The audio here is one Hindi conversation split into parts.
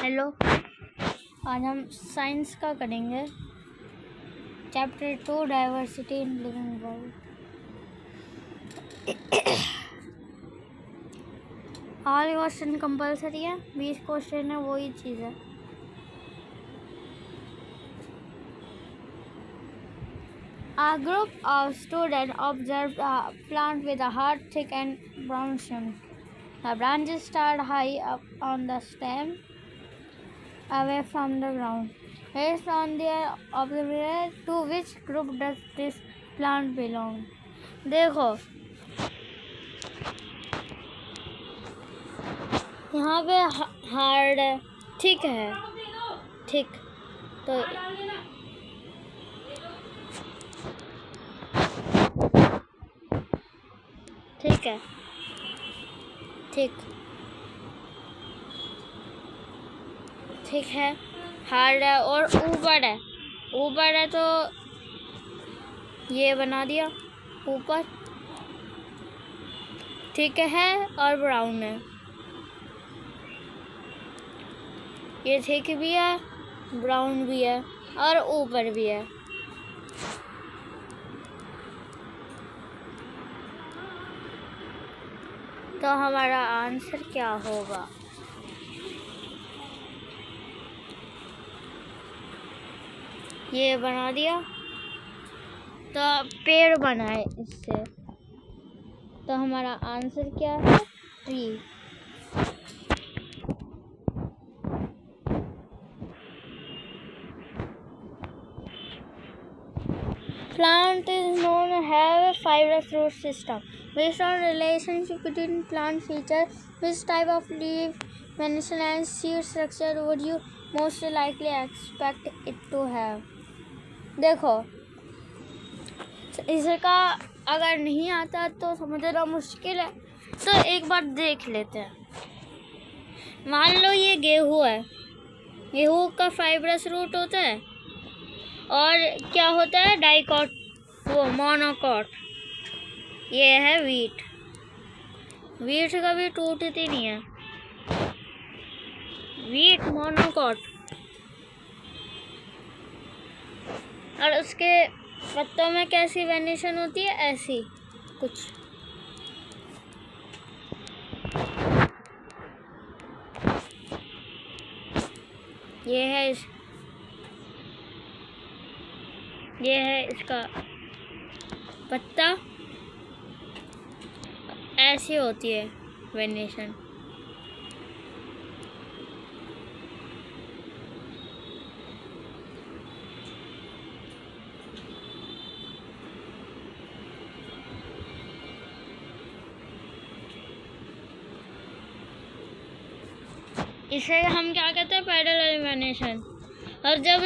हेलो, आज हम साइंस का करेंगे। Chapter 2 diversity in living world. All question compulsory है, 20 क्वेश्चन है, वही चीज़ है। A group of students observed a plant with a hard, thick and brown stem. The branches start high up on the stem, away from the ground. Based on their observation, to which group does this plant belong? देखो, यहाँ पे हार्ड है, ठीक है, ठीक तो ठीक है, ठीक है, हार्ड है और ऊपर है तो ये बना दिया ऊपर, ठीक है, और ब्राउन है, ये ठीक भी है, ब्राउन भी है और ऊपर भी है। तो हमारा आंसर क्या होगा? ये बना दिया तो पेड़ बनाए इससे, तो हमारा आंसर क्या है? Tree. Plant is known to have a fibrous root system. Based on relationship between plant features, which type of leaf, venation and seed structure would you most likely expect it to have? देखो, इसका अगर नहीं आता तो समझना मुश्किल है, तो एक बार देख लेते हैं। मान लो ये गेहूँ है, गेहूँ का फाइब्रस रूट होता है और क्या होता है? डाइकॉट, वो मोनोकॉट। ये है वीट कभी टूटती नहीं है, वीट मोनोकॉट। और उसके पत्तों में कैसी वेनेशन होती है? ऐसी कुछ। ये है इसका पत्ता, ऐसी होती है वेनेशन। इसे हम क्या कहते हैं? Parallel venation. और जब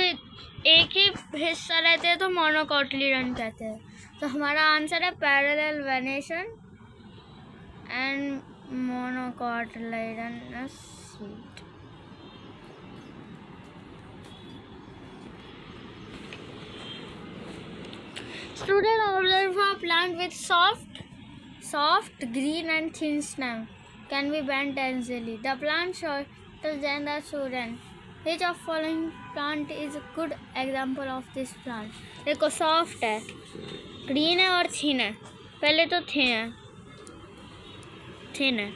एक ही हिस्सा रहते हैं तो मोनोकोटिलिडन कहते हैं। तो हमारा आंसर है parallel venation and monocotyledonous seed. Student observe a plant with soft green and thin stem can be bent easily. The plant shorter than the student. Which of following plant is a good example of this plant? देखो, सॉफ्ट है, ग्रीन है और थिन है। पहले तो थिन है,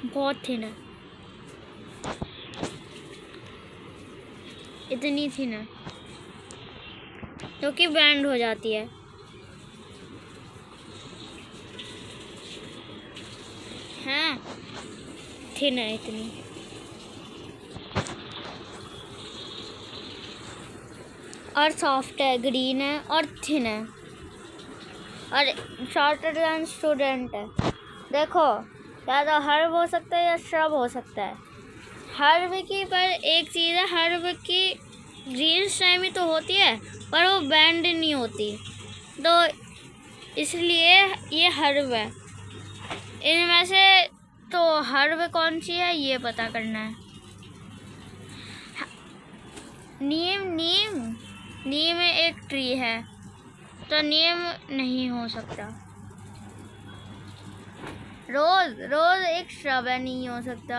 बहुत थिन है, इतनी थिन है क्योंकि बैंड हो जाती है। हाँ, थिन है इतनी। और सॉफ्ट है, ग्रीन है और थिन है और शॉर्टर देन स्टूडेंट है। देखो, या तो हर्ब हो सकता है या श्रब हो सकता है। हर्ब की पर एक चीज़ है, हर्ब की ग्रीन स्टेम ही तो होती है पर वो बैंड नहीं होती, तो इसलिए ये हर्ब है। इनमें से तो हर्ब कौन सी है ये पता करना है। नीम एक ट्री है, तो नीम नहीं हो सकता। रोज एक श्रब है, नहीं हो सकता।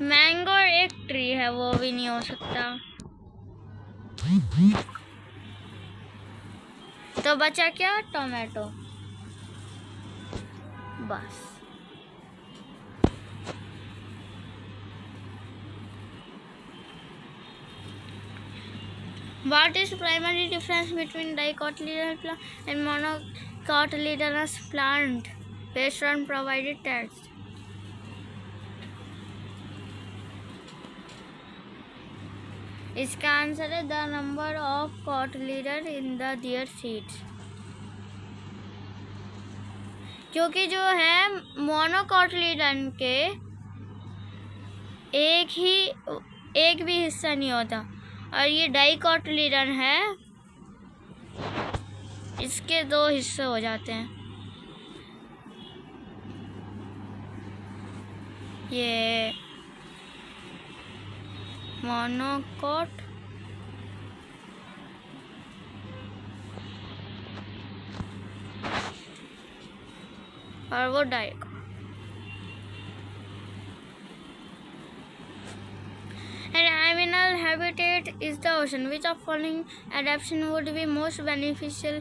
मैंगो एक ट्री है, वो भी नहीं हो सकता। तो बचा क्या? टोमेटो। बस। What is primary difference between dicotyledonous plant and monocotyledonous plant based on provided text? इसका आंसर है the number of cotyledon in the their seeds. क्योंकि जो है मोनोकॉटलीडन के एक भी हिस्सा नहीं होता, और ये डाइकोटिलीडन है, इसके 2 हिस्से हो जाते हैं। ये मोनोकॉट और वो dicot. An animal habitat is the ocean. Which of following adaptation would be most beneficial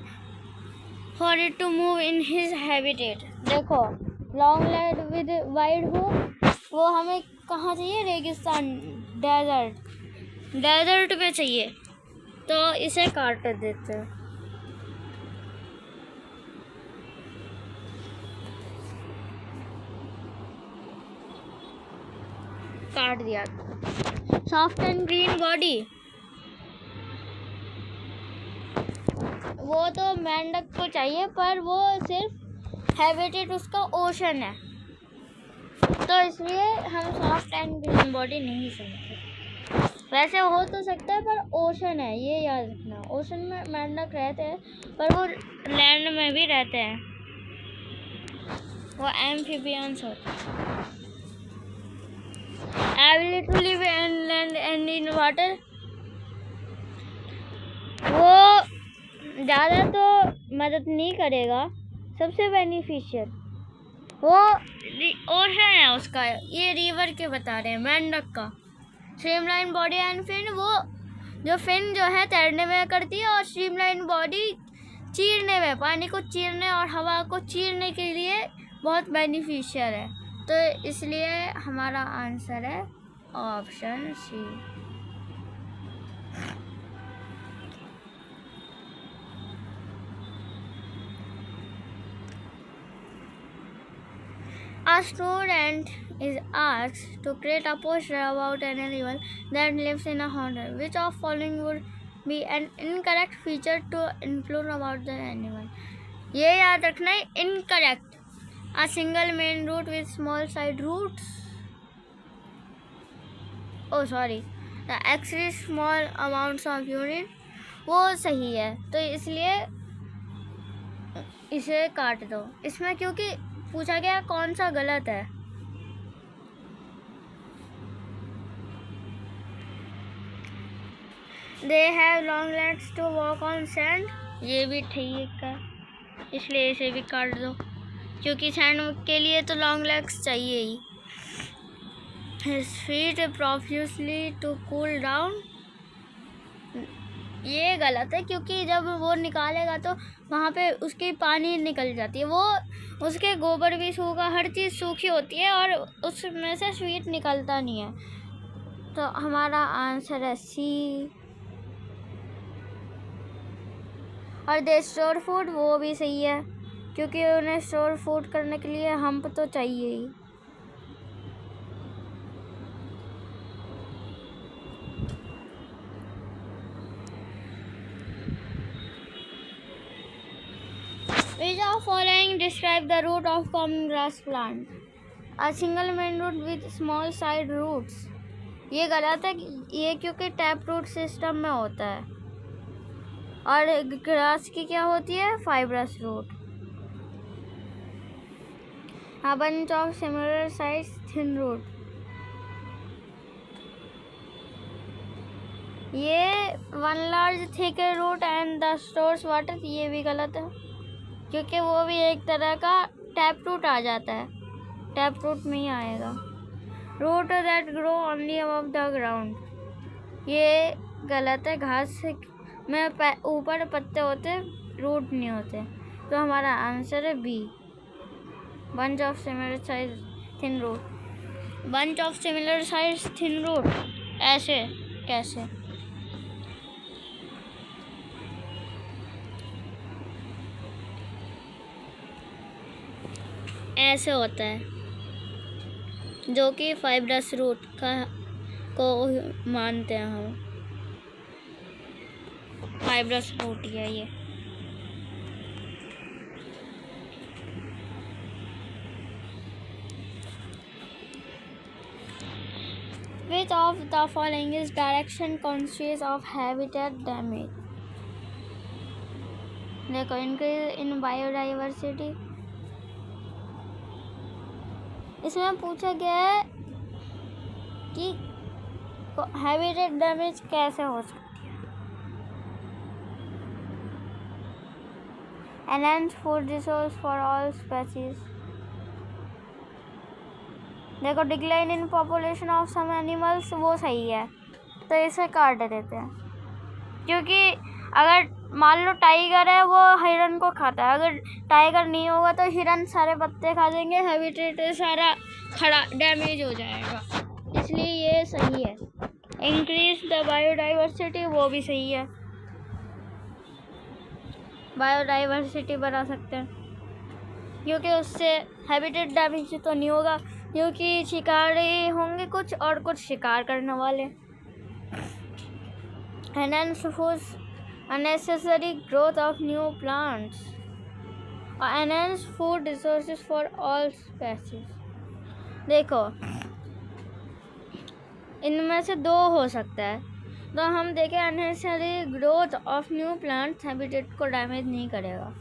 for it to move in his habitat? देखो, long leg with wide hook, वो हमें कहाँ चाहिए? रेगिस्तान, डेजर्ट में चाहिए, तो इसे काट देते हैं। काट दिया। सॉफ्ट एंड ग्रीन बॉडी, वो तो मेंढक को चाहिए, पर वो सिर्फ हैबिटेट उसका ओशन है, तो इसलिए हम सॉफ्ट एंड ग्रीन बॉडी नहीं समझते। वैसे हो तो सकता है, पर ओशन है, ये याद रखना। ओशन में मेंढक रहते हैं, पर वो लैंड में भी रहते हैं, वो एम्फीबियंस होते हैं। Ability to live on land and in water, वो ज़्यादा तो मदद नहीं करेगा। सबसे बेनिफिशियल वो ओशन है उसका, ये रिवर के बता रहे हैं, मेंढक का। स्ट्रीमलाइन बॉडी एंड फिन, वो जो फिन जो है तैरने में करती है, और स्ट्रीमलाइन बॉडी चीरने में, पानी को चीरने और हवा को चीरने के लिए बहुत बेनिफिशियल है। तो इसलिए हमारा आंसर है option C. A student is asked to create a poster about an animal that lives in a hotel. Which of following would be an incorrect feature to include about the animal? ये याद रखना है, incorrect. A single main root with small side roots. Oh sorry, the excrete small amounts of urine, वो सही है, तो इसलिए इसे काट दो इसमें, क्योंकि पूछा गया कौन सा गलत है। They have long legs to walk on sand, ये भी ठीक है, इसलिए इसे भी काट दो, क्योंकि सैंड के लिए तो लॉन्ग लेग्स चाहिए ही। His feet profusely to cool down, ये गलत है, क्योंकि जब वो निकालेगा तो वहाँ पे उसकी पानी निकल जाती है, वो उसके गोबर भी सूखा, हर चीज़ सूखी होती है, और उसमें से स्वीट निकलता नहीं है। तो हमारा आंसर है सी। और दे स्टोर फूड, वो भी सही है, क्योंकि उन्हें स्टोर फूड करने के लिए हम्प तो चाहिए ही। Which of following describe the root of common grass plant? A single main root with small side roots, ये गलत है, ये क्योंकि टैप रूट सिस्टम में होता है, और ग्रास की क्या होती है? Fibrous root. A bunch of similar size thin root, ये one large thick root and the stores water, ये भी गलत है, क्योंकि वो भी एक तरह का टैप रूट आ जाता है, टैप रूट में ही आएगा। Root that grow only above the ground, ये गलत है। घास में ऊपर पत्ते होते, रूट नहीं होते। तो हमारा आंसर है B, bunch of similar size thin root. Bunch of similar size thin root ऐसे कैसे? ऐसे होता है, जो कि फाइब्रस रूट को मानते हैं हम। फाइब्रस रूट ही है ये। Which of the following is direction conscious of habitat damage? देखो, increase in biodiversity, इसमें पूछा गया है कि हैबिटेट डैमेज कैसे हो सकती है। Enhance food resource for all species, देखो decline in population of some animals वो सही है, तो इसे काट देते हैं। क्योंकि अगर मान लो टाइगर है, वो हिरन को खाता है, अगर टाइगर नहीं होगा तो हिरन सारे पत्ते खा देंगे, हैबिटेट सारा खड़ा डैमेज हो जाएगा, इसलिए ये सही है। इंक्रीज द बायोडाइवर्सिटी वो भी सही है, बायोडाइवर्सिटी बढ़ा सकते हैं, क्योंकि उससे हैबिटेट डैमेज तो नहीं होगा, क्योंकि शिकारी होंगे कुछ और कुछ शिकार करने वाले। Enhance food unnecessary growth of new plants, or enhance food resources for all species। देखो, इनमें से दो हो सकता है, तो हम देखें unnecessary growth of new plants habitat को डैमेज नहीं करेगा,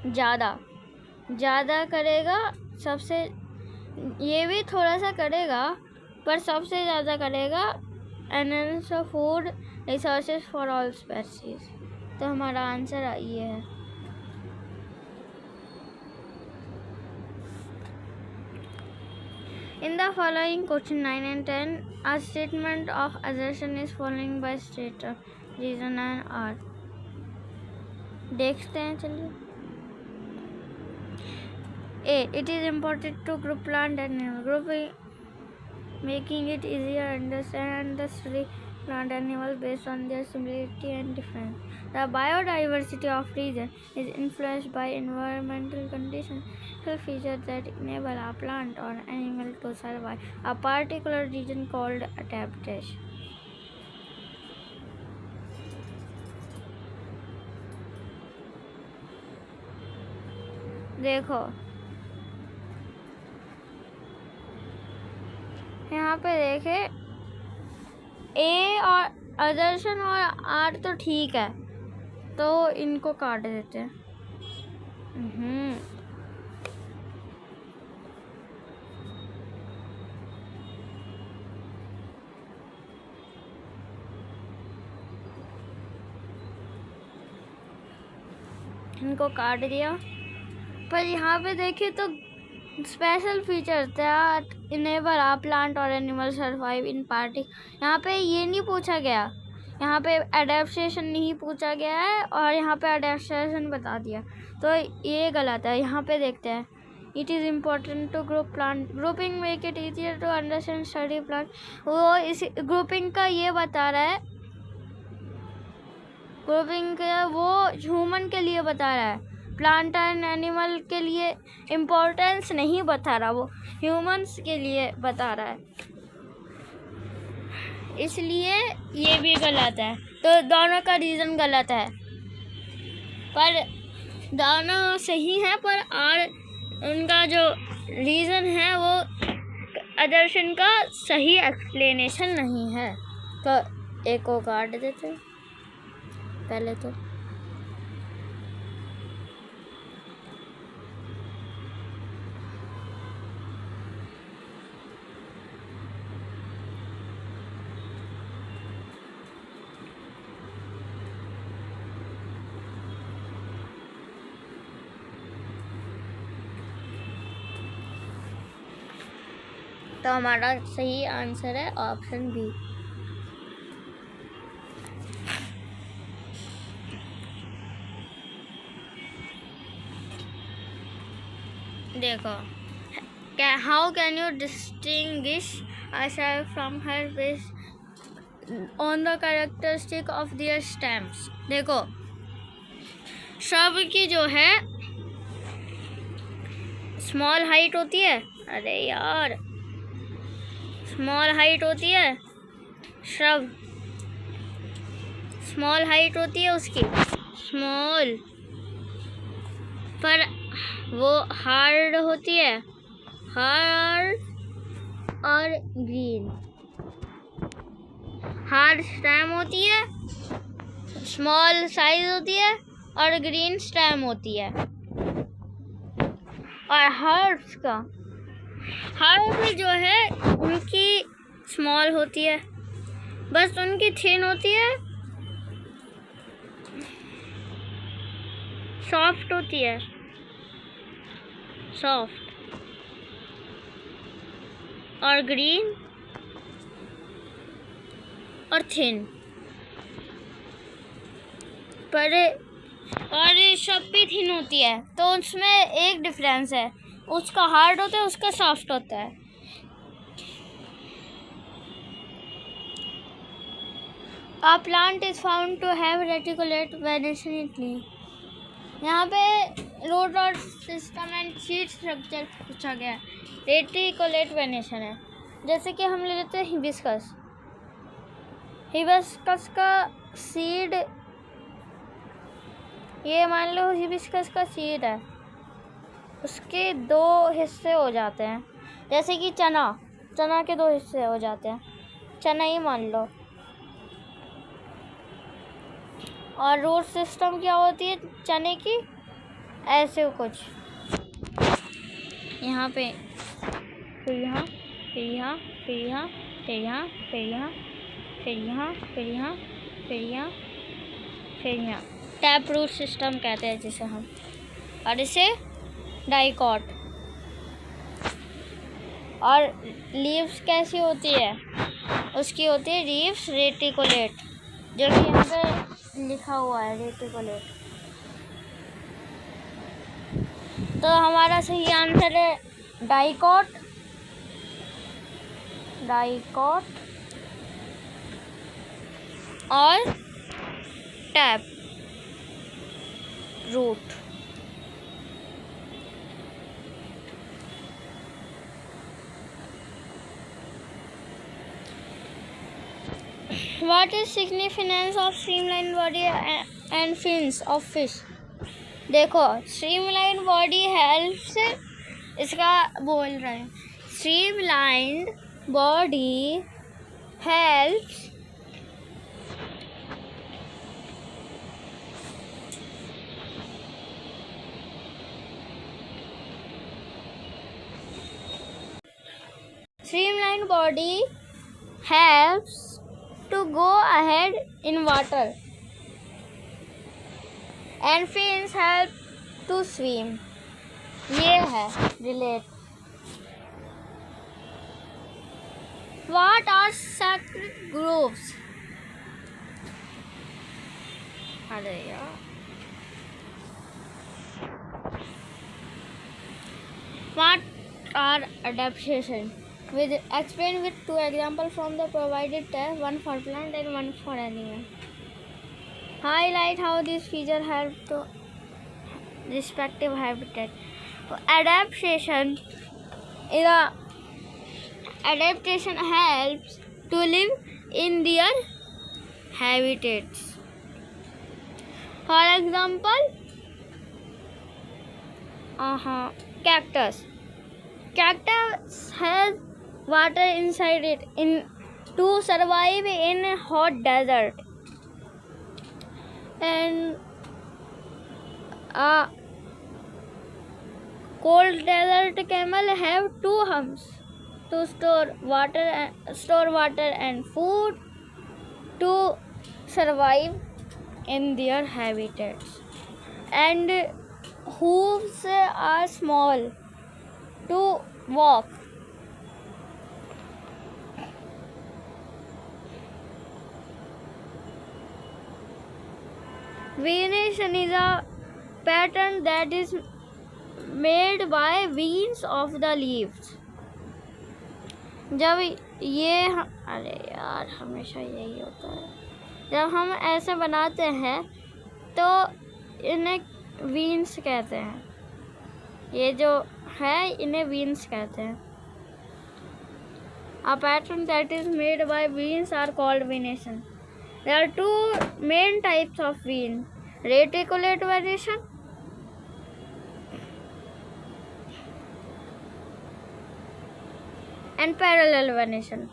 ज़्यादा करेगा, सबसे ये भी थोड़ा सा करेगा, पर सबसे ज़्यादा करेगा enhance food resources for all species। तो हमारा आंसर ये है। In the following question 9 and 10, a statement of assertion is following by state of reason and R। देखते हैं, चलिए। A, it is important to group plant and animal grouping, making it easier to understand the study plant animals based on their similarity and difference. The biodiversity of region is influenced by environmental conditions, features that enable a plant or animal to survive a particular region called adaptation। देखो, यहाँ पे देखे ए और अदर्शन और आर तो ठीक है, तो इनको काट देते हैं। इनको काट दिया, पर यहाँ पे देखे तो special feature that enable a plant और एनिमल सर्वाइव इन पार्टी, यहाँ पे ये नहीं पूछा गया, यहाँ पे अडेप्टेशन नहीं पूछा गया है, और यहाँ पे अडेप्टेशन बता दिया, तो ये गलत है। यहाँ पे देखते हैं, it is important to group plant, grouping make it easier to understand study plant, वो इस ग्रुपिंग का ये बता रहा है, ग्रुपिंग का वो ह्यूमन के लिए बता रहा है, प्लांट एंड एनिमल के लिए इम्पोर्टेंस नहीं बता रहा, वो ह्यूमंस के लिए बता रहा है, इसलिए ये भी गलत है। तो दोनों का रीज़न गलत है, पर दोनों सही है, पर और उनका जो रीज़न है वो अदर्शन का सही एक्सप्लेनेशन नहीं है, तो एक को काट देते हैं पहले तो। तो हमारा सही आंसर है ऑप्शन बी। देखो, how can you distinguish a shape from her based on the characteristic of their stems. देखो, शब्द की जो है स्मॉल हाइट होती है, अरे यार स्मॉल हाइट होती है, शब्द स्मॉल हाइट होती है उसकी, स्मॉल, पर वो हार्ड होती है, हार्ड और ग्रीन। हार्ड स्टेम होती है, स्मॉल साइज होती है और ग्रीन स्टेम होती है। और हर्ब्स का हर्ब जो है उनकी स्मॉल होती है, बस उनकी थिन होती है, सॉफ्ट होती है, सॉफ्ट, और ग्रीन और थिन, पर और सब भी थिन होती है। तो उसमें एक डिफरेंस है, उसका हार्ड होता है, उसका सॉफ्ट होता है। A plant is found to have reticulate venation. यहाँ पे रूट और सिस्टम एंड सीड स्ट्रक्चर पूछा गया है। रेटिकुलेट वेनेशन है, जैसे कि हम ले लेते हैं हिबिस्कस। हिबिस्कस का सीड, ये मान लो हिबिस्कस का सीड है, उसके दो हिस्से हो जाते हैं, जैसे कि चना के दो हिस्से हो जाते हैं, चना ही मान लो। और रूट सिस्टम क्या होती है चने की, ऐसे कुछ, यहाँ पे, फिर यहाँ, फिर यहाँ, फिर यहाँ, फिर यहाँ, फिर यहाँ, फिर यहाँ, फिर यहाँ, फिर यहाँ, फिर यहाँ, टैप रूट सिस्टम कहते हैं जिसे हम। और इसे डाइकॉट। और लीव्स कैसी होती है, उसकी होती है लीव्स रेटिकुलेट, जो कि यहाँ पे लिखा हुआ है रेटिकुलेट। तो हमारा सही आंसर है डाइकॉट, डाइकॉट और tap root. What is significance of streamlined body and fins of fish? देखो, streamlined body helps, इसका बोल रहे हैं, streamlined body helps streamlined body helps to go ahead in water, and fins help to swim. ये है relate. What are sacred groves? अरे यार, what are adaptation? With explain with two examples from the provided test, one for plant and one for animal. Highlight how these features help to respective habitat. Adaptation is a adaptation helps to live in their habitats. For example, cactus. Cactus has water inside it to survive in a hot desert, and a cold desert camel have two humps to store water and food to survive in their habitats, and hooves are small to walk Venation is a pattern that is made by veins of the leaves. जब ये अरे यार हमेशा यही होता है, जब हम ऐसे बनाते हैं तो इन्हें वीन्स कहते हैं। ये जो है इन्हें वीन्स कहते हैं। A pattern that is made by veins are called venation. There are two main types of vein: reticulate venation and parallel venation.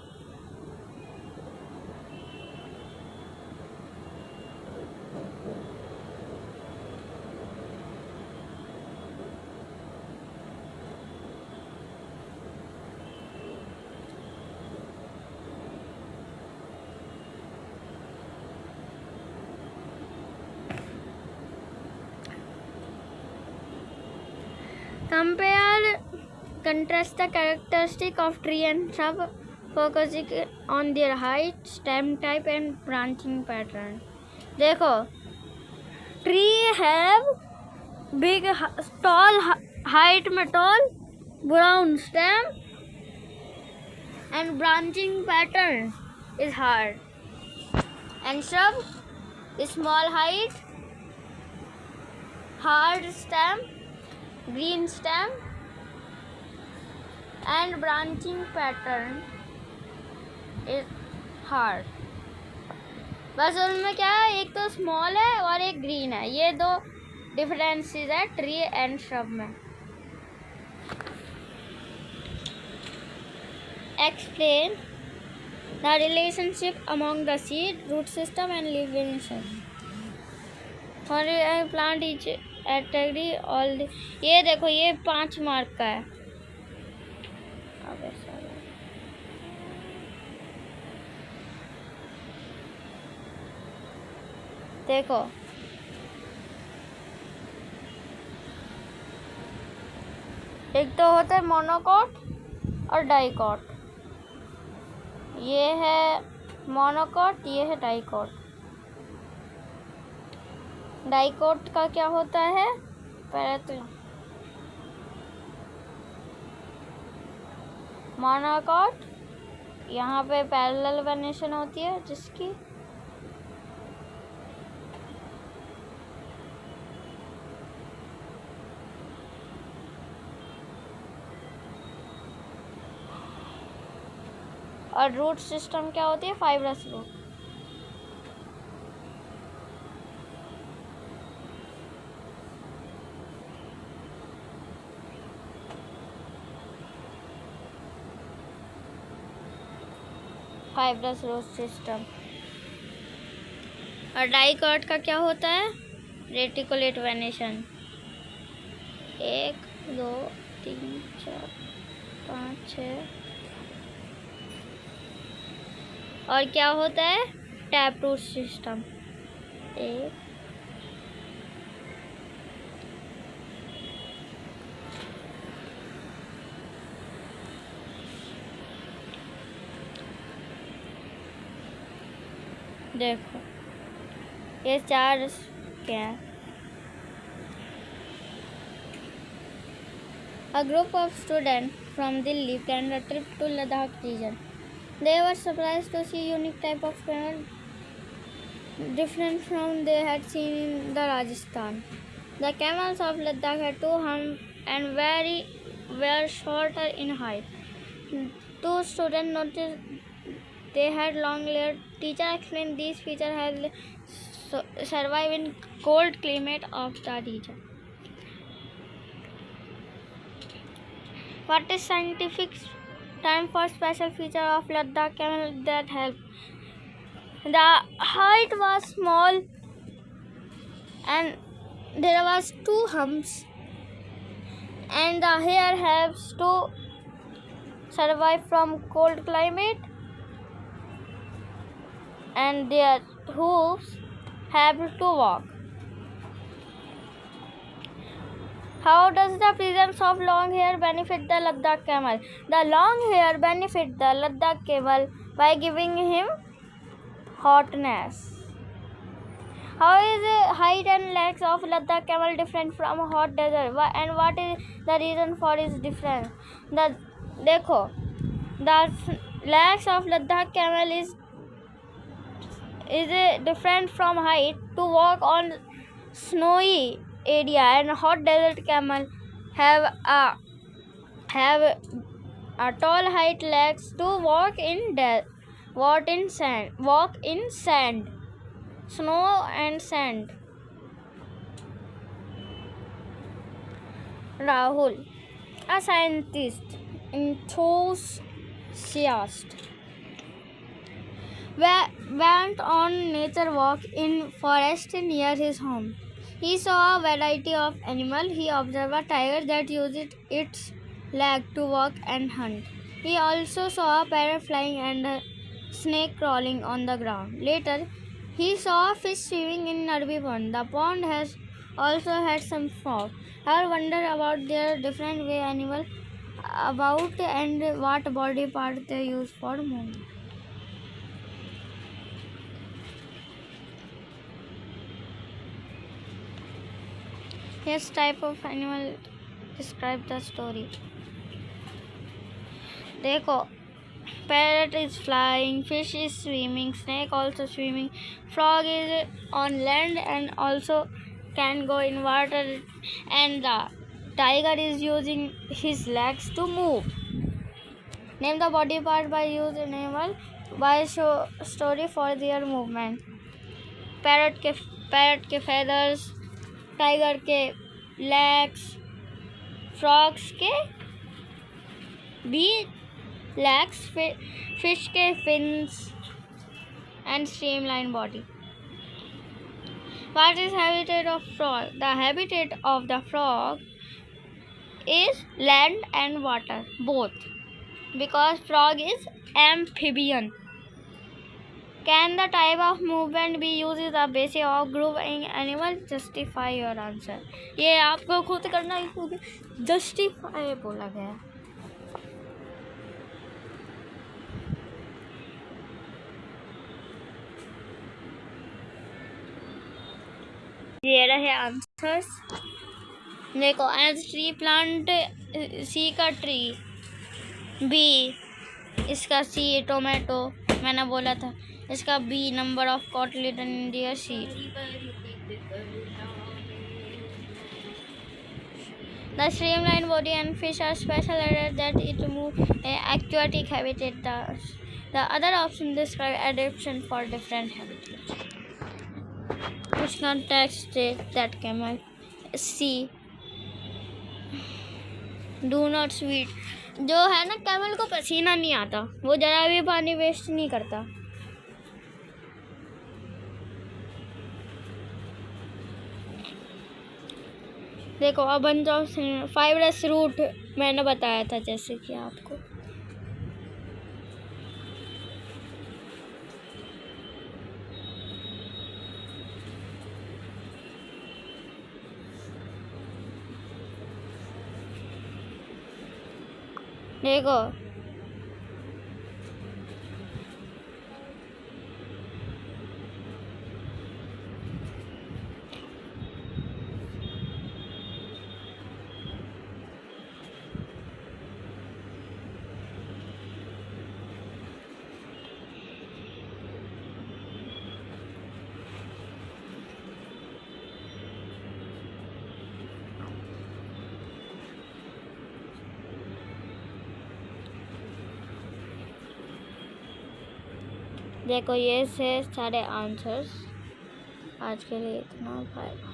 Contrast the characteristic of tree and shrub, focusing on their height, stem type and branching pattern. देखो, tree have big, tall, height में tall, brown stem and branching pattern is hard. And shrub is small height, hard stem, green stem and branching pattern is hard. बस उनमें क्या है, एक तो स्मॉल है और एक ग्रीन है। ये दो डिफरेंसेस है ट्री एंड श्रब में। Explain the relationship among the seed, root system and leaf venation for plant each category all. ये देखो, ये 5 मार्क का है। देखो, एक तो होता है मोनोकॉट और डाइकॉट। ये है मोनोकॉट, ये है डाइकॉट। डाइकॉट का क्या होता है, पहले तो मोनोकॉट यहाँ पे पैरेलल वेनेशन होती है जिसकी और रूट सिस्टम क्या होती है, fibrous root. Fibrous root system. और डाइकॉट का क्या होता है, रेटिकुलेट वेनेशन। 1 2 3 4 5 6 और क्या होता है, टैप रूट सिस्टम। 1 देखो, ये 4 क्या है। A group of students from Delhi planned a trip to Ladakh region. They were surprised to see unique type of camel different from they had seen in the Rajasthan. The camels of Ladakh had 2 humps and were shorter in height. 2 students noticed they had long ears. Teacher explained these features had survived in cold climate of the region. What is scientific term for special feature of Ladakh camel that help? The height was small and there was 2 humps and the hair helps to survive from cold climate and their hooves help to walk. How does the presence of long hair benefit the Ladakh camel? The long hair benefit the Ladakh camel by giving him hotness. How is the height and legs of Ladakh camel different from a hot desert? And what is the reason for its difference? देखो, the legs of Ladakh camel is different from height to walk on snowy area, and hot desert camel have a tall height legs to walk in sand, snow and sand. Rahul, a scientist, enthusiast, went on nature walk in forest near his home. He saw a variety of animals. He observed a tiger that used its leg to walk and hunt. He also saw a parrot flying and a snake crawling on the ground. Later, he saw a fish swimming in Narbi Pond. The pond has also had some frog. I wonder about their different way animal about and what body part they use for movement. Here's type of animal describe the story. देखो, parrot is flying, fish is swimming, snake also swimming, frog is on land and also can go in water, and the tiger is using his legs to move. Name the body part by use animal by story for their movement. Parrot के feathers, tiger के legs, frogs के भी legs, fish के fins and streamlined body. What is habitat of frog? The habitat of the frog is land and water, both, because frog is amphibian. Can the type of movement be used as a basis of grouping animal? Justify your answer. ये आपको खुद करना है, क्योंकि justify बोला गया. ये रहे आंसर्स. देखो, एज ट्री प्लांट, सी का ट्री, बी इसका सी टोमेटो मैंने बोला था, इसका B number of cotyledon in their seed. The streamlined body and fish are special areas that it move aquatic habitat. The other option describe adaptation for different habitats. Which context state that camel C. Do not sweat. जो है ना, कैमल को पसीना नहीं आता, वो जरा भी पानी वेस्ट नहीं करता. देखो, अब बन जाओ फाइब्रस रूट मैंने बताया था जैसे कि आपको. देखो, देखो, ये से सारे आंसर्स. आज के लिए इतना. बाय.